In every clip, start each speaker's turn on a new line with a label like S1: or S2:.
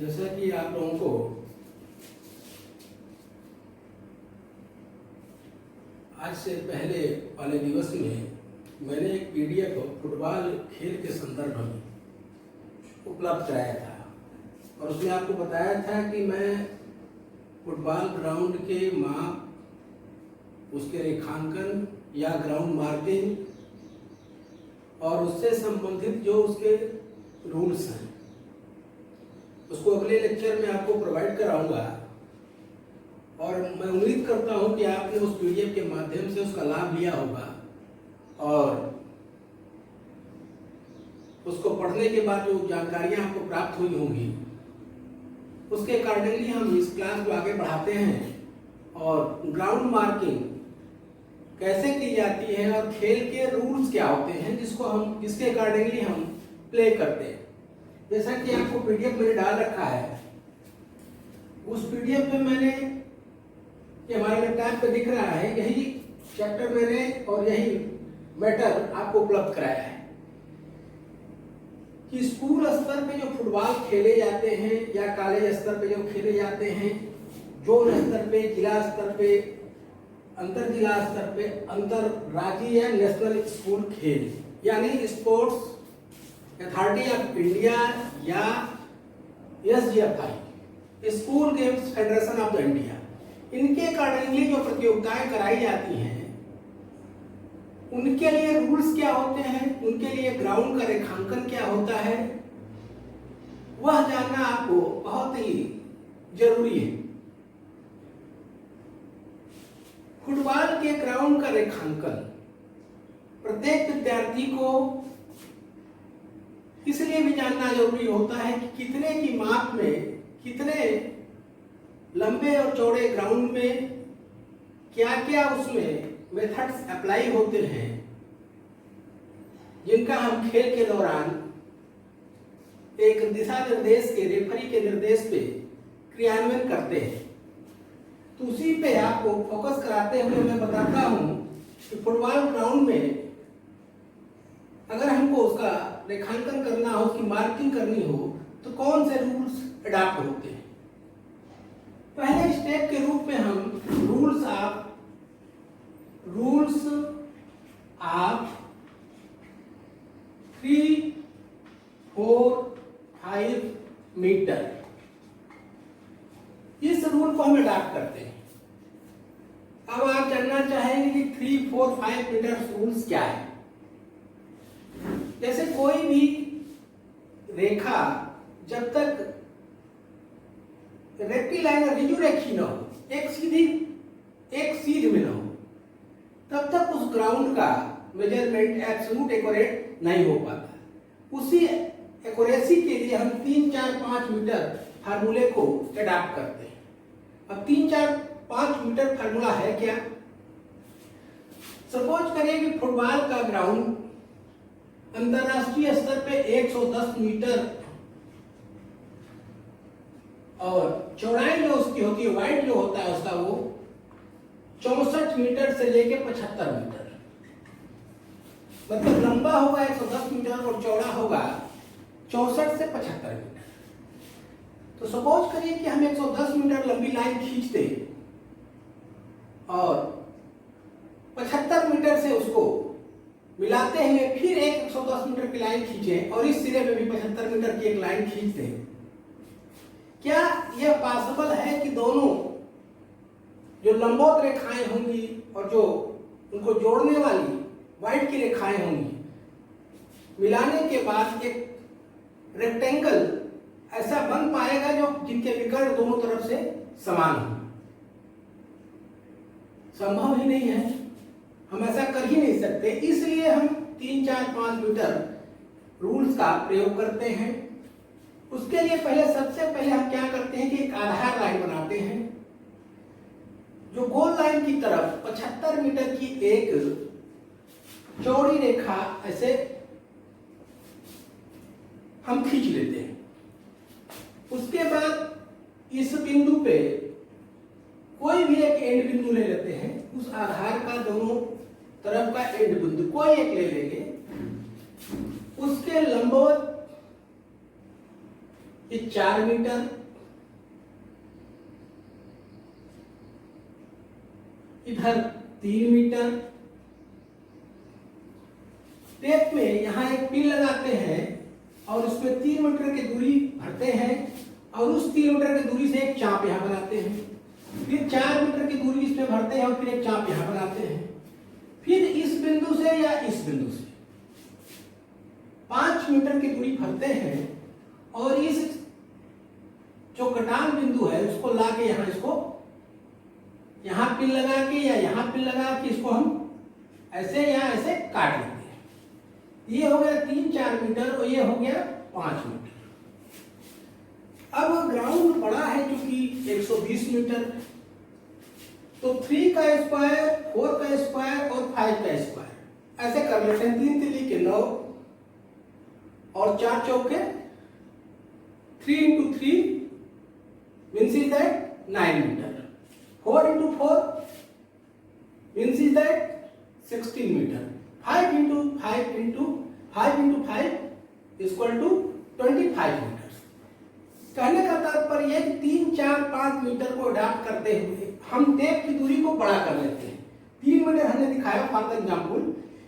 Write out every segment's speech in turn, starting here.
S1: जैसा कि आप लोगों को आज से पहले वाले दिवस में मैंने एक पीडीएफ फुटबॉल खेल के संदर्भ में उपलब्ध कराया था और उसमें आपको बताया था कि मैं फुटबॉल ग्राउंड के माप, उसके रेखांकन या ग्राउंड मार्किंग और उससे संबंधित जो उसके रूल्स हैं उसको अगले लेक्चर में आपको प्रोवाइड कराऊंगा। और मैं उम्मीद करता हूं कि आपने उस पीडीएफ के माध्यम से उसका लाभ लिया होगा और उसको पढ़ने के बाद जो जानकारियां आपको प्राप्त हुई होंगी उसके अकॉर्डिंगली हम इस क्लास को आगे बढ़ाते हैं और ग्राउंड मार्किंग कैसे की जाती है और खेल के रूल्स क्या होते हैं जिसके अकॉर्डिंगली हम प्ले करते हैं। जैसा कि आपको पीडीएफ मैंने डाल रखा है, उस पीडीएफ में मैंने कि हमारे लैपटॉप पे दिख रहा है यही चैप्टर मैंने और यही मैटर आपको उपलब्ध कराया है कि स्कूल स्तर पे जो फुटबॉल खेले जाते हैं या कॉलेज स्तर पे जो खेले जाते हैं, जोन स्तर पे, जिला स्तर पे, अंतर जिला स्तर पे, अंतरराज्यीय या नेशनल स्कूल खेल यानी स्पोर्ट्स अथॉरिटी ऑफ इंडिया या SGFI school games federation of the India, इनके अकॉर्डिंगली जो प्रतियोगिताएं कराई जाती हैं उनके लिए रूल्स क्या होते हैं, उनके लिए ग्राउंड का रेखांकन क्या होता है, वह जानना आपको बहुत ही जरूरी है। फुटबॉल के ग्राउंड का रेखांकन प्रत्येक विद्यार्थी को इसलिए भी जानना जरूरी होता है कि कितने की माप में, कितने लंबे और चौड़े ग्राउंड में क्या क्या उसमें मेथड्स अप्लाई होते हैं जिनका हम खेल के दौरान एक दिशा निर्देश के, रेफरी के निर्देश पे क्रियान्वयन करते हैं। तो उसी पे आपको फोकस कराते हुए मैं बताता हूं कि फुटबॉल ग्राउंड में अगर हमको उसका रेखांकन करना हो, उसकी मार्किंग करनी हो तो कौन से रूल्स अडॉप्ट होते हैं। पहले स्टेप के रूप में हम रूल्स ऑफ 3, 4, 5 मीटर इस रूल को हम अडॉप्ट करते हैं। अब आप जानना चाहेंगे कि 3, 4, 5 मीटर रूल्स क्या है। जैसे कोई भी रेखा जब तक रेक्टिलाइन और रिजुरेखी न हो, एक सीध में न हो, तब तक उस ग्राउंड का मेजरमेंट एब्सोल्यूट एक्यूरेट नहीं हो पाता। उसी एक्यूरेसी के लिए हम 3, 4, 5 मीटर फार्मूले को अडॉप्ट करते हैं। अब 3, 4, 5 मीटर फार्मूला है क्या। सपोज करें कि फुटबॉल का ग्राउंड अंतरराष्ट्रीय स्तर पे 110 मीटर और चौड़ाई जो उसकी होती है, वाइड जो होता है उसका, वो 64 मीटर से लेके 75 मीटर, मतलब लंबा होगा 110 मीटर और चौड़ा होगा 64 से 75 मीटर। तो सपोज करिए कि हम 110 मीटर लंबी लाइन खींच दें और 75 मीटर से उसको मिलाते हुए फिर एक 110 मीटर की लाइन खींचें और इस सिरे में भी 75 मीटर की एक लाइन खींच दें। क्या यह पॉसिबल है कि दोनों जो लंबवत रेखाएं होंगी और जो उनको जोड़ने वाली वाइड की रेखाएं होंगी, मिलाने के बाद एक रेक्टेंगल ऐसा बन पाएगा जो जिनके विकर्ण दोनों तरफ से समान हो? संभव ही नहीं है, हम ऐसा कर ही नहीं सकते। इसलिए हम 3, 4, 5 मीटर रूल्स का प्रयोग करते हैं। उसके लिए सबसे पहले हम क्या करते हैं कि एक आधार लाइन बनाते हैं जो गोल लाइन की तरफ 75 मीटर की एक चौड़ी रेखा ऐसे हम खींच लेते हैं। उसके बाद इस बिंदु पे कोई भी एक एंड बिंदु ले लेते हैं, उस आधार का दोनों तरफ का एंड बिंदु कोई एक ले लेंगे, उसके लंबवत ये 4 मीटर, इधर 3 मीटर। टेप में यहाँ एक पिन लगाते हैं और उसमें 3 मीटर की दूरी भरते हैं और उस 3 मीटर की दूरी से एक चाप यहाँ बनाते हैं। फिर 4 मीटर की दूरी इसमें भरते हैं और फिर एक चाप यहाँ बनाते हैं। फिर इस बिंदु से या इस बिंदु से 5 मीटर की दूरी भरते हैं और इस जो कटान बिंदु है उसको लाके यहाँ इसको यहाँ पिन लगा के या यहाँ पिन लगा के इसको हम ऐसे या ऐसे काट लेते हैं। ये हो गया 3-4 मीटर और ये हो गया 5 मीटर। अब ग्राउंड बड़ा है क्योंकि 120 मीटर, तो 3 का स्क्वायर, 4 का स्क्वायर और 5 का स्क्वायर ऐसे कर लेते हैं। 3 3 के 9 और 4 चौके 3 into 3 means is that 9 meter. 4 into 4 means is that 16 meter. 5 into 5 into 5 into 5 is equal to 25 meters. कहने का तात्पर्य है कि 3, 4, 5 मीटर को अडॉप्ट करते हुए हम टेप की दूरी को बड़ा कर लेते हैं। 3 मीटर हमने दिखाया फॉर एग्जाम्पल,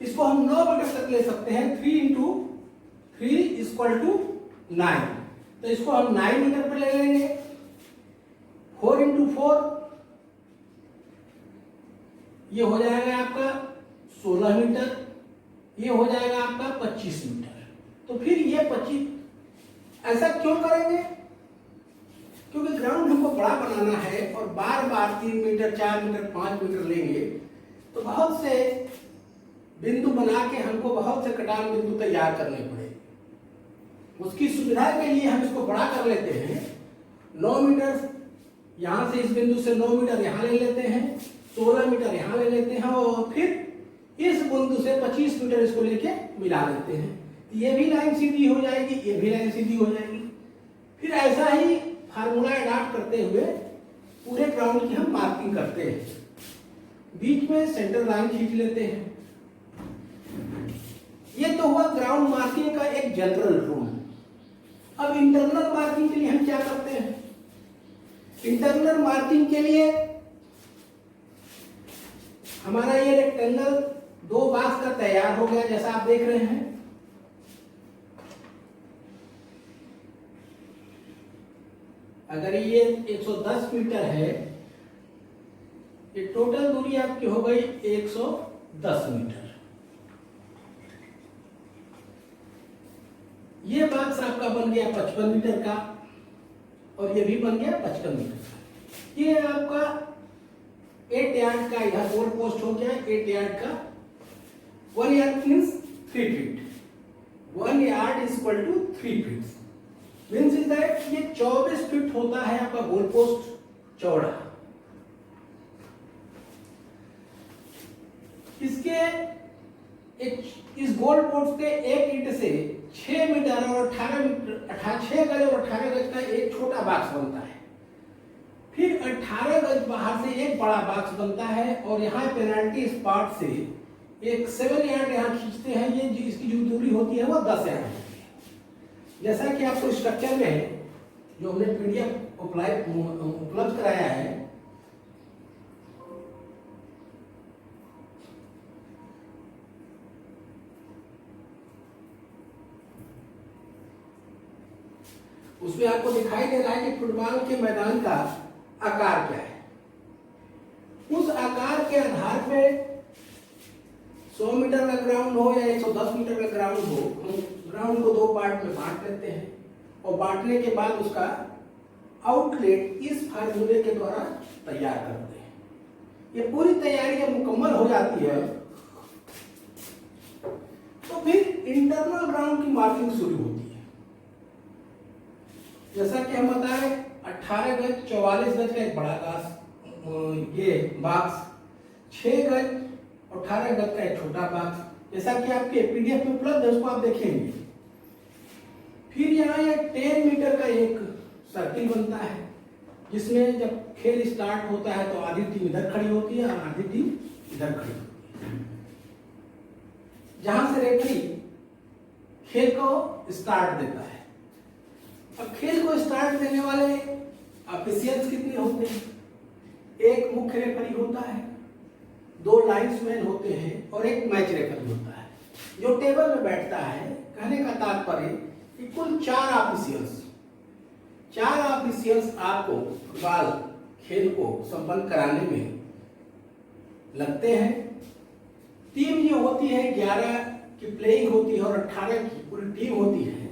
S1: इसको हम 9 मीटर तक ले सकते हैं। 3 into 3 is equal to 9, तो इसको हम 9 मीटर पे ले लेंगे। 4 into 4 ये हो जाएगा आपका 16 मीटर, ये हो जाएगा आपका 25 मीटर। तो फिर ये 25 ऐसा क्यों करेंगे? क्योंकि ग्राउंड हमको बड़ा बनाना है और बार बार 3 मीटर, 4 मीटर, 5 मीटर लेंगे तो बहुत से बिंदु बना के हमको बहुत से कटान बिंदु तैयार करने पड़े। उसकी सुविधा के लिए हम इसको बड़ा कर लेते हैं। 9 मीटर यहाँ से इस बिंदु से 9 मीटर यहाँ ले लेते हैं, 16 मीटर यहाँ ले लेते हैं और फिर इस बिंदु से 25 मीटर इसको लेके मिला लेते हैं। ये भी लाइन सीधी हो जाएगी, ये भी लाइन सीधी हो जाएगी। फिर ऐसा ही फार्मूला अडॉप्ट करते हुए पूरे ग्राउंड की हम मार्किंग करते हैं। बीच में सेंटर लाइन खींच लेते हैं। ये तो हुआ ग्राउंड मार्किंग का एक जनरल रूल। अब इंटरनल मार्किंग के लिए हम क्या करते हैं? इंटरनल मार्किंग के लिए हमारा ये रेक्टेंगल 2 बॉक्स का तैयार हो गया, जैसा आप देख रहे हैं। अगर ये 110 मीटर है, ये टोटल दूरी आपकी हो गई 110 मीटर। ये बॉक्स आपका बन गया 55 मीटर का और ये भी बन गया 55 मीटर का। ये आपका 8 यार्ड का यह गोल पोस्ट हो गया। 8 यार्ड का 1 yard means 3 feet. 1 yard is equal to 3 feet means is that ये 24 फीट होता है आपका गोल पोस्ट चौड़ा। इसके इस गोल पोस्ट के एक ईंट से 6 मीटर और 6 गज और 18 गज का एक छोटा बॉक्स बनता है। फिर 18 गज बाहर से एक बड़ा बॉक्स बनता है और यहाँ पेनाल्टी स्पॉट से एक 7 यार्ड यहाँ खींचते हैं। ये इसकी जो दूरी होती है वो 10 यार्ड होती है। जैसा कि आपको स्ट्रक्चर में जो हमने पीडीएफ उपलब्ध कराया है, उसमें आपको दिखाई दे रहा है कि फुटबॉल के मैदान का आकार क्या है। उस आकार के आधार पे 100 मीटर का ग्राउंड हो या 110 मीटर का ग्राउंड हो, हम ग्राउंड को 2 पार्ट में बांट लेते हैं और बांटने के बाद उसका आउटलेट इस फार्मूले के द्वारा तैयार करते हैं। ये पूरी तैयारी जब मुकम्मल हो जाती है तो फिर इंटरनल ग्राउंड की मार्किंग शुरू होती है। जैसा कि हम बताएं 18 गज 44 गज का एक बड़ा बॉक्स, 6 गज 18 गज का एक छोटा बॉक्स, जैसा कि आपके पीडीएफ में उपलब्ध है, उसको आप देखेंगे। फिर यहाँ ये 10 मीटर का एक सर्किल बनता है जिसमें जब खेल स्टार्ट होता है तो आधी टीम इधर खड़ी होती है और आधी टीम इधर खड़ी होती है, जहां से रेफरी खेल को स्टार्ट देता है। अब खेल को स्टार्ट देने वाले ऑफिशियल्स कितने होते हैं? एक मुख्य रेफरी होता है, 2 लाइन्समैन होते हैं और एक मैच रेफरी होता है। जो टेबल में बैठता है, कहने का तात्पर्य कि कुल 4 ऑफिशियल्स आपको फुटबॉल खेल को संपन्न कराने में लगते हैं। टीम जो होती है 11 की प्लेइंग होती है और 18 की पूरी टीम होती है,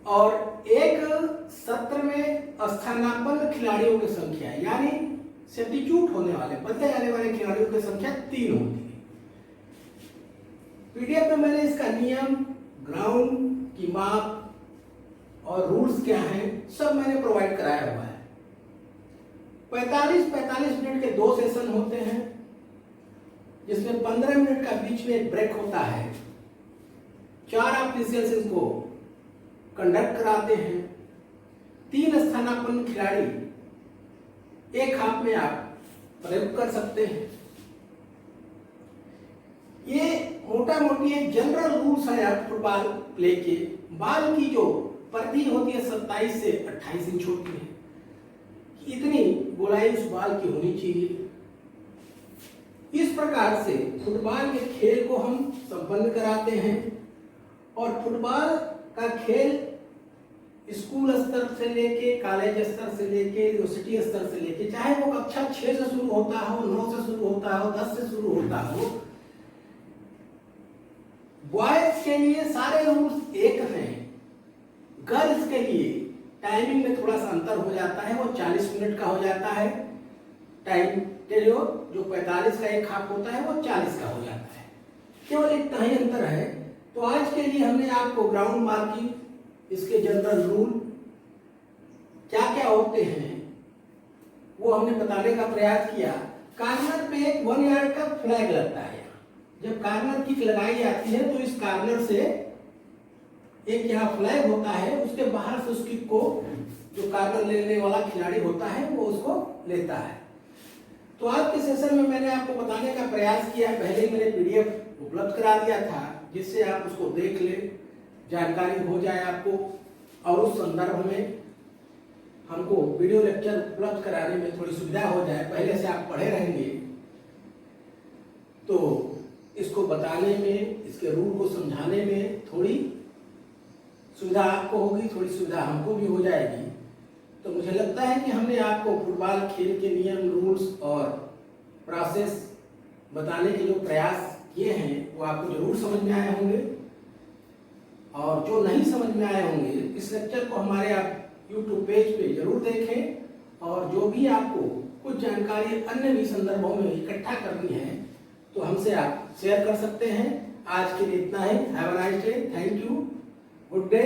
S1: और एक सत्र में स्थानापन्न खिलाड़ियों की संख्या यानी सब्स्टिट्यूट होने वाले बदले जाने वाले खिलाड़ियों की संख्या 3 होती है। पीडीएफ में मैंने इसका नियम, ग्राउंड की माप और रूल्स क्या हैं सब मैंने प्रोवाइड कराया हुआ है। 45 मिनट के 2 सेशन होते हैं, जिसमें 15 मिनट का बीच में एक ब्रेक होता है। 4 ऑफिशियल्स इनको कंडक्ट कराते हैं। 3 स्थानापन्न खिलाड़ी एक हाफ में आप प्रयोग कर सकते हैं। ये मोटा मोटी एक जनरल रूल्स है आप फुटबॉल प्ले के। बॉल की जो परिधि होती है 27 से 28 इंच होती है, इतनी गोलाई उस बॉल की होनी चाहिए। इस प्रकार से फुटबॉल के खेल को हम संपन्न कराते हैं। और फुटबॉल का खेल स्कूल स्तर से लेके, कॉलेज स्तर से लेके, यूनिवर्सिटी स्तर से लेके, चाहे वो कक्षा 6 से शुरू होता हो, 9 से शुरू होता हो, 10 से शुरू होता हो, बॉयज के लिए सारे रूल्स एक हैं। गर्ल्स के लिए टाइमिंग में थोड़ा सा अंतर हो जाता है, वो 40 मिनट का हो जाता है टाइम पीरियड, जो 45 का एक हाफ होता है वो 40 का हो जाता है। केवल इतना ही अंतर है। तो आज के लिए हमने आपको ग्राउंड मार्किंग, इसके जनरल रूल क्या क्या होते हैं वो हमने बताने का प्रयास किया। कार्नर पे एक 1 यार्ड का फ्लैग लगता है। जब कार्नर किक लगाई जाती है तो इस कार्नर से एक यहाँ फ्लैग होता है, उसके बाहर से उस किक को जो कार्नर लेने वाला खिलाड़ी होता है वो उसको लेता है। तो आज के सेशन में मैंने आपको बताने का प्रयास किया। पहले मैंने पीडीएफ उपलब्ध करा दिया था, जिससे आप उसको देख ले, जानकारी हो जाए आपको, और उस संदर्भ में हमको वीडियो लेक्चर उपलब्ध कराने में थोड़ी सुविधा हो जाए। पहले से आप पढ़े रहेंगे तो इसको बताने में, इसके रूल को समझाने में थोड़ी सुविधा आपको होगी, थोड़ी सुविधा हमको भी हो जाएगी। तो मुझे लगता है कि हमने आपको फुटबॉल खेल के नियम, रूल्स और प्रोसेस बताने के जो प्रयास किए हैं वो आपको जरूर समझ में आए होंगे। और जो नहीं समझ में आए होंगे, इस लेक्चर को हमारे आप YouTube पेज पे जरूर देखें। और जो भी आपको कुछ जानकारी अन्य भी संदर्भों में इकट्ठा करनी है तो हमसे आप शेयर कर सकते हैं। आज के लिए इतना ही। Have a nice day, thank you, good day.